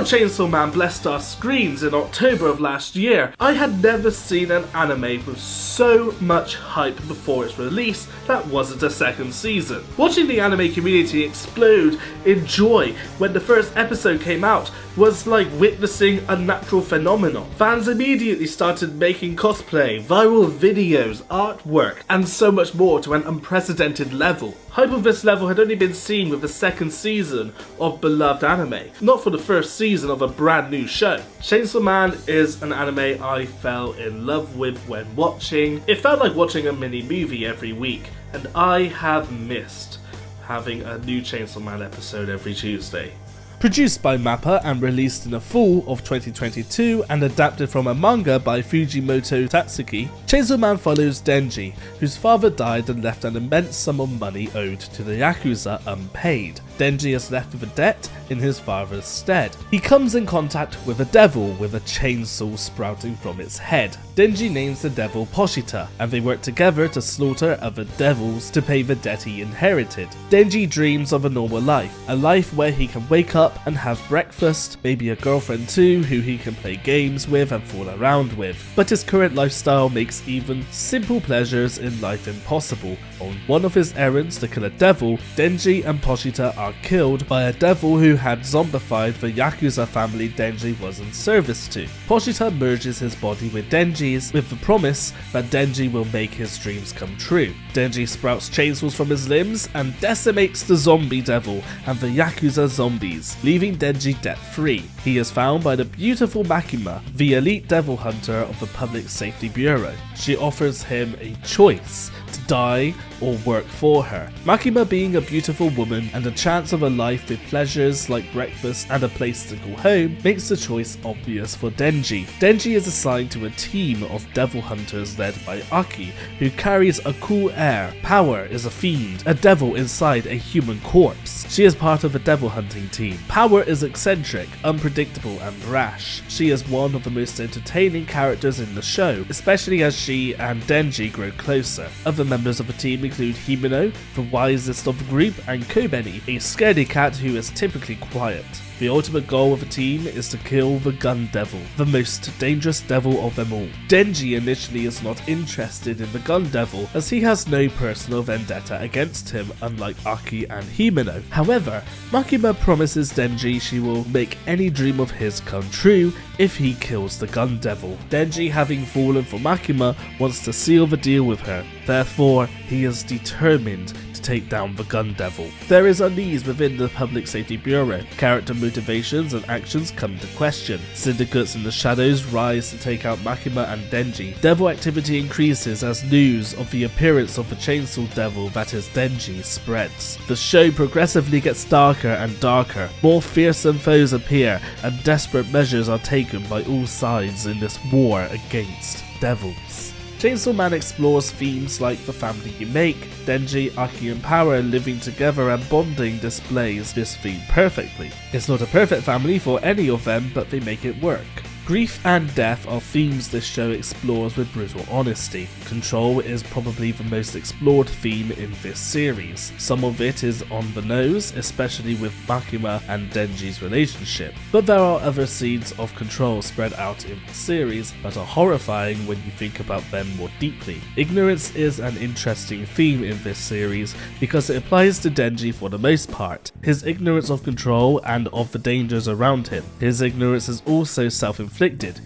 Chainsaw Man blessed our screens in October of last year, I had never seen an anime with so much hype before its release that wasn't a second season. Watching the anime community explode in joy when the first episode came out was like witnessing a natural phenomenon. Fans immediately started making cosplay, viral videos, artwork, and so much more to an unprecedented level. Hype of this level had only been seen with the second season of beloved anime, not for the first season of a brand new show. Chainsaw Man is an anime I fell in love with when watching. It felt like watching a mini movie every week, and I have missed having a new Chainsaw Man episode every Tuesday. Produced by MAPPA and released in the fall of 2022 and adapted from a manga by Fujimoto Tatsuki, Chainsaw Man follows Denji, whose father died and left an immense sum of money owed to the Yakuza unpaid. Denji is left with a debt in his father's stead. He comes in contact with a devil with a chainsaw sprouting from its head. Denji names the devil Poshita, and they work together to slaughter other devils to pay the debt he inherited. Denji dreams of a normal life, a life where he can wake up and have breakfast, maybe a girlfriend too who he can play games with and fool around with. But his current lifestyle makes even simple pleasures in life impossible. On one of his errands to kill a devil, Denji and Poshita are killed by a devil who had zombified the Yakuza family Denji was in service to. Poshita merges his body with Denji's with the promise that Denji will make his dreams come true. Denji sprouts chainsaws from his limbs and decimates the zombie devil and the Yakuza zombies, leaving Denji debt-free. He is found by the beautiful Makima, the elite devil hunter of the Public Safety Bureau. She offers him a choice to die or work for her. Makima, being a beautiful woman and a chance of a life with pleasures like breakfast and a place to call home, makes the choice obvious for Denji. Denji is assigned to a team of devil hunters led by Aki, who carries a cool air. Power is a fiend, a devil inside a human corpse. She is part of a devil hunting team. Power is eccentric, unpredictable and rash. She is one of the most entertaining characters in the show, especially as she and Denji grow closer. Other members of the team include Himeno, the wisest of the group, and Kobeni, a scaredy cat who is typically quiet. The ultimate goal of the team is to kill the Gun Devil, the most dangerous devil of them all. Denji initially is not interested in the Gun Devil as he has no personal vendetta against him, unlike Aki and Himeno. However, Makima promises Denji she will make any dream of his come true if he kills the Gun Devil. Denji, having fallen for Makima, wants to seal the deal with her. Therefore, he is determined to take down the Gun Devil. There is unease within the Public Safety Bureau. Character motivations and actions come into question. Syndicates in the shadows rise to take out Makima and Denji. Devil activity increases as news of the appearance of the Chainsaw Devil, that is Denji, spreads. The show progressively gets darker and darker. More fearsome foes appear, and desperate measures are taken by all sides in this war against devils. Chainsaw Man explores themes like the family you make. Denji, Aki and Power living together and bonding displays this theme perfectly. It's not a perfect family for any of them, but they make it work. Grief and death are themes this show explores with brutal honesty. Control is probably the most explored theme in this series. Some of it is on the nose, especially with Makima and Denji's relationship, but there are other seeds of control spread out in the series that are horrifying when you think about them more deeply. Ignorance is an interesting theme in this series because it applies to Denji for the most part. His ignorance of control and of the dangers around him. His ignorance is also self-inflicted.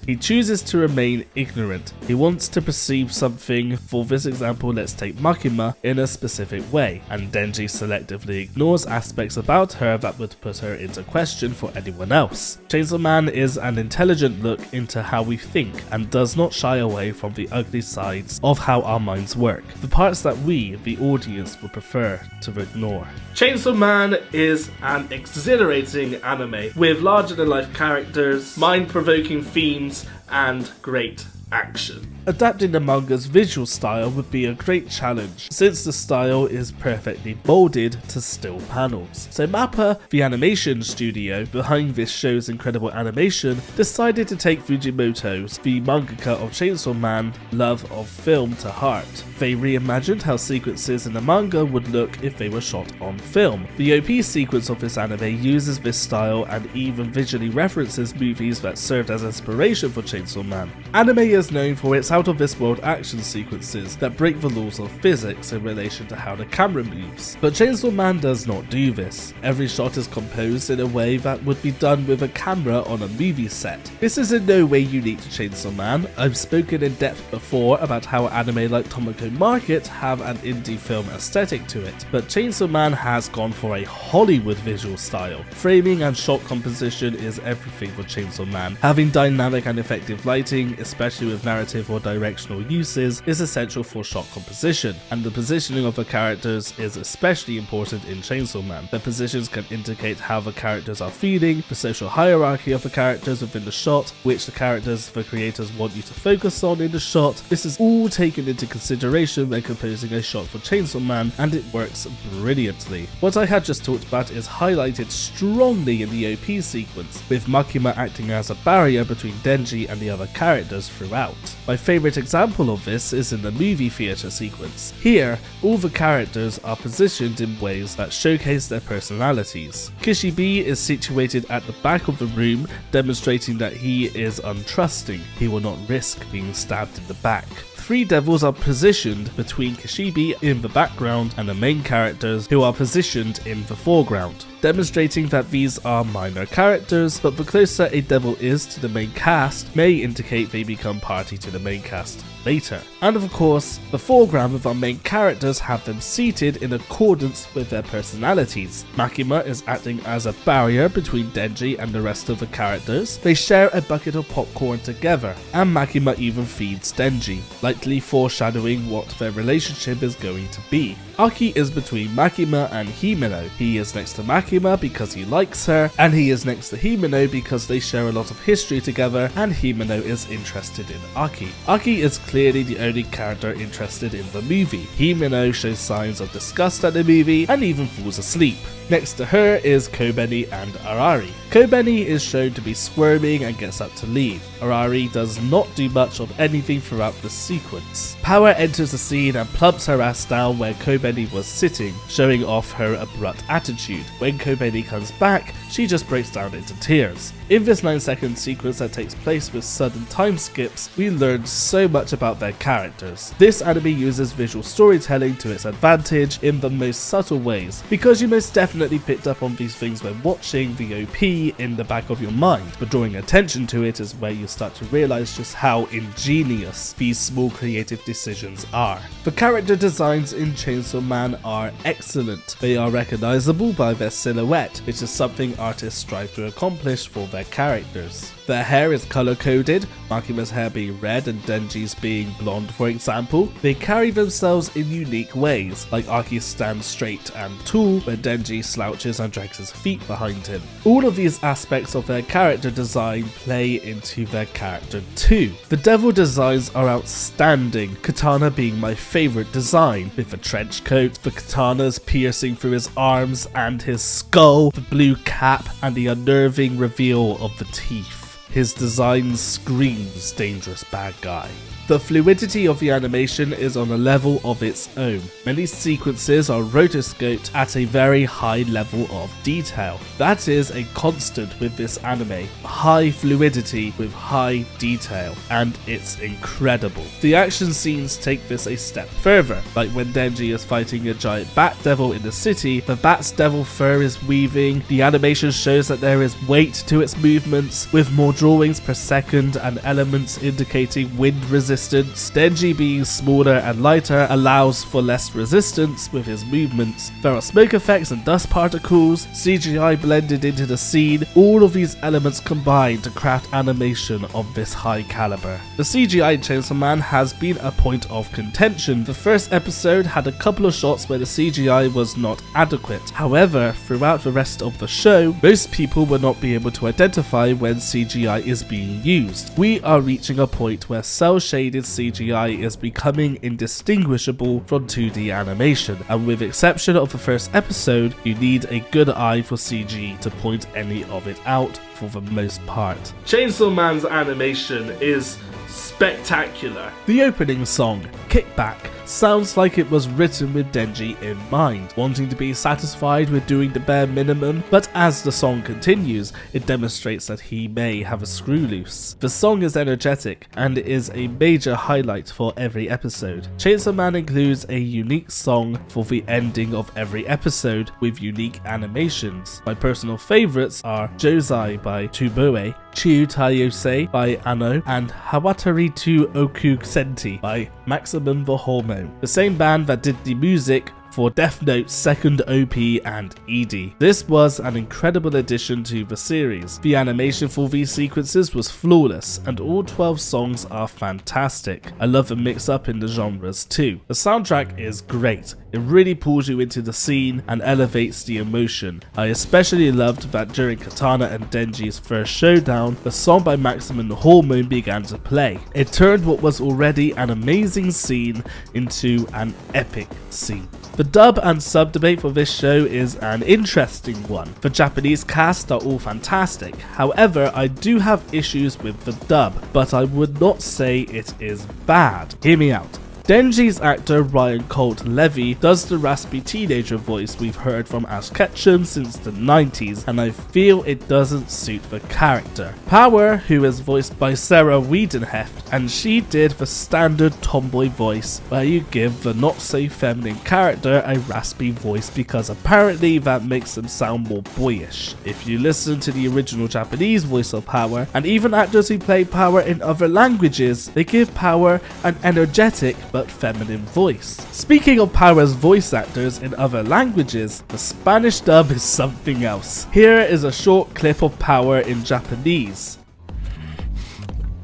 He chooses to remain ignorant. He wants to perceive something, for this example let's take Makima, in a specific way, and Denji selectively ignores aspects about her that would put her into question for anyone else. Chainsaw Man is an intelligent look into how we think and does not shy away from the ugly sides of how our minds work, the parts that we, the audience, would prefer to ignore. Chainsaw Man is an exhilarating anime with larger-than-life characters, mind-provoking themes, and great action. Adapting the manga's visual style would be a great challenge, since the style is perfectly molded to still panels. So MAPPA, the animation studio behind this show's incredible animation, decided to take Fujimoto's, the mangaka of Chainsaw Man, love of film to heart. They reimagined how sequences in the manga would look if they were shot on film. The OP sequence of this anime uses this style and even visually references movies that served as inspiration for Chainsaw Man. Anime is known for its out-of-this-world action sequences that break the laws of physics in relation to how the camera moves. But Chainsaw Man does not do this. Every shot is composed in a way that would be done with a camera on a movie set. This is in no way unique to Chainsaw Man. I've spoken in depth before about how anime like Tomoko Market have an indie film aesthetic to it, but Chainsaw Man has gone for a Hollywood visual style. Framing and shot composition is everything for Chainsaw Man. Having dynamic and effective lighting, especially with narrative or directional uses, is essential for shot composition, and the positioning of the characters is especially important in Chainsaw Man. The positions can indicate how the characters are feeling, the social hierarchy of the characters within the shot, which the characters the creators want you to focus on in the shot. This is all taken into consideration when composing a shot for Chainsaw Man, and it works brilliantly. What I had just talked about is highlighted strongly in the OP sequence, with Makima acting as a barrier between Denji and the other characters throughout. My favourite example of this is in the movie theatre sequence. Here, all the characters are positioned in ways that showcase their personalities. Kishibe is situated at the back of the room, demonstrating that he is untrusting. He will not risk being stabbed in the back. Three devils are positioned between Kishibe in the background and the main characters, who are positioned in the foreground, demonstrating that these are minor characters, but the closer a devil is to the main cast may indicate they become party to the main cast later. And of course, the foreground of our main characters have them seated in accordance with their personalities. Makima is acting as a barrier between Denji and the rest of the characters. They share a bucket of popcorn together, and Makima even feeds Denji, likely foreshadowing what their relationship is going to be. Aki is between Makima and Himeno. He is next to Makima because he likes her, and he is next to Himeno because they share a lot of history together, and Himeno is interested in Aki. Aki is clearly the only character interested in the movie. Himeno shows signs of disgust at the movie and even falls asleep. Next to her is Kobeni and Arari. Kobeni is shown to be squirming and gets up to leave. Arari does not do much of anything throughout the sequence. Power enters the scene and plumps her ass down where Kobeni was sitting, showing off her abrupt attitude. When Kobeni comes back, she just breaks down into tears. In this 9-second sequence that takes place with sudden time skips, we learn so much about their characters. This anime uses visual storytelling to its advantage in the most subtle ways, because you most definitely picked up on these things when watching the OP in the back of your mind, but drawing attention to it is where you start to realize just how ingenious these small creative decisions are. The character designs in Chainsaw Man are excellent. They are recognizable by their silhouette, which is something artists strive to accomplish for their characters. Their hair is color-coded, Makima's hair being red and Denji's being blonde for example. They carry themselves in unique ways, like Aki stands straight and tall, where Denji slouches and drags his feet behind him. All of these aspects of their character design play into their character too. The devil designs are outstanding, Katana being my favourite design, with the trench coat, the katanas piercing through his arms and his skull, the blue cap, and the unnerving reveal of the teeth. His design screams dangerous bad guy. The fluidity of the animation is on a level of its own. Many sequences are rotoscoped at a very high level of detail. That is a constant with this anime. High fluidity with high detail, and it's incredible. The action scenes take this a step further, like when Denji is fighting a giant bat devil in the city, the bat's devil fur is weaving, the animation shows that there is weight to its movements, with more drawings per second and elements indicating wind resistance. Denji being smaller and lighter allows for less resistance with his movements. There are smoke effects and dust particles, CGI blended into the scene. All of these elements combine to craft animation of this high caliber. The CGI in Chainsaw Man has been a point of contention. The first episode had a couple of shots where the CGI was not adequate. However, throughout the rest of the show, most people will not be able to identify when CGI CGI is being used. We are reaching a point where cel-shaded CGI is becoming indistinguishable from 2D animation, and with exception of the first episode, you need a good eye for CG to point any of it out for the most part. Chainsaw Man's animation is spectacular. The opening song, Kickback, sounds like it was written with Denji in mind, wanting to be satisfied with doing the bare minimum, but as the song continues, it demonstrates that he may have a screw loose. The song is energetic and is a major highlight for every episode. Chainsaw Man includes a unique song for the ending of every episode with unique animations. My personal favourites are Josei by Tubue, Chiu Taiyose by Anno, and Hawatari to Oku Senti by Maximum the Hormone, the same band that did the music for Death Note's second OP and ED. This was an incredible addition to the series. The animation for these sequences was flawless, and all 12 songs are fantastic. I love the mix up in the genres too. The soundtrack is great. It really pulls you into the scene and elevates the emotion. I especially loved that during Katana and Denji's first showdown, the song by Maximum the Hormone began to play. It turned what was already an amazing scene into an epic scene. The dub and sub debate for this show is an interesting one. The Japanese cast are all fantastic, however I do have issues with the dub, but I would not say it is bad. Hear me out. Denji's actor Ryan Colt Levy does the raspy teenager voice we've heard from Ash Ketchum since the 90s, and I feel it doesn't suit the character. Power, who is voiced by Sarah Wiedenheft, and she did the standard tomboy voice where you give the not so feminine character a raspy voice because apparently that makes them sound more boyish. If you listen to the original Japanese voice of Power, and even actors who play Power in other languages, they give Power an energetic but feminine voice. Speaking of Power's voice actors in other languages, the Spanish dub is something else. Here is a short clip of Power in Japanese.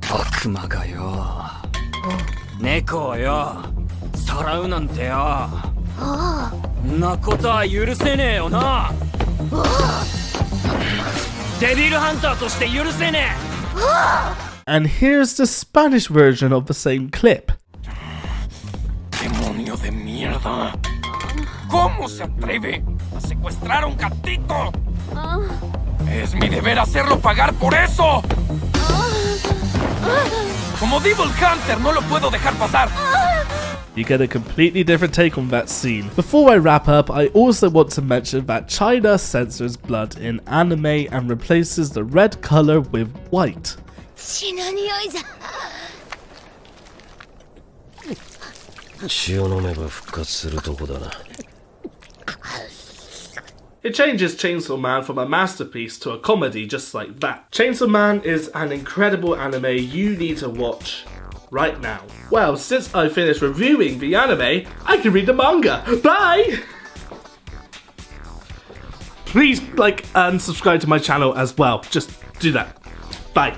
悪魔がよ、猫をよ、さらうなんてよ、んなことは許せねえよな。デビルハンターとして許せねえ。And here's the Spanish version of the same clip. ¡Demonio de mierda! ¿Cómo se atreve a secuestrar a un gatito? Es mi deber hacerlo pagar por eso. Como Devil Hunter, no lo puedo dejar pasar. You get a completely different take on that scene. Before I wrap up, I also want to mention that China censors blood in anime and replaces the red color with white. It changes Chainsaw Man from a masterpiece to a comedy just like that. Chainsaw Man is an incredible anime you need to watch right now. Well, since I finished reviewing the anime, I can read the manga. Bye! Please like and subscribe to my channel as well. Just do that. Bye.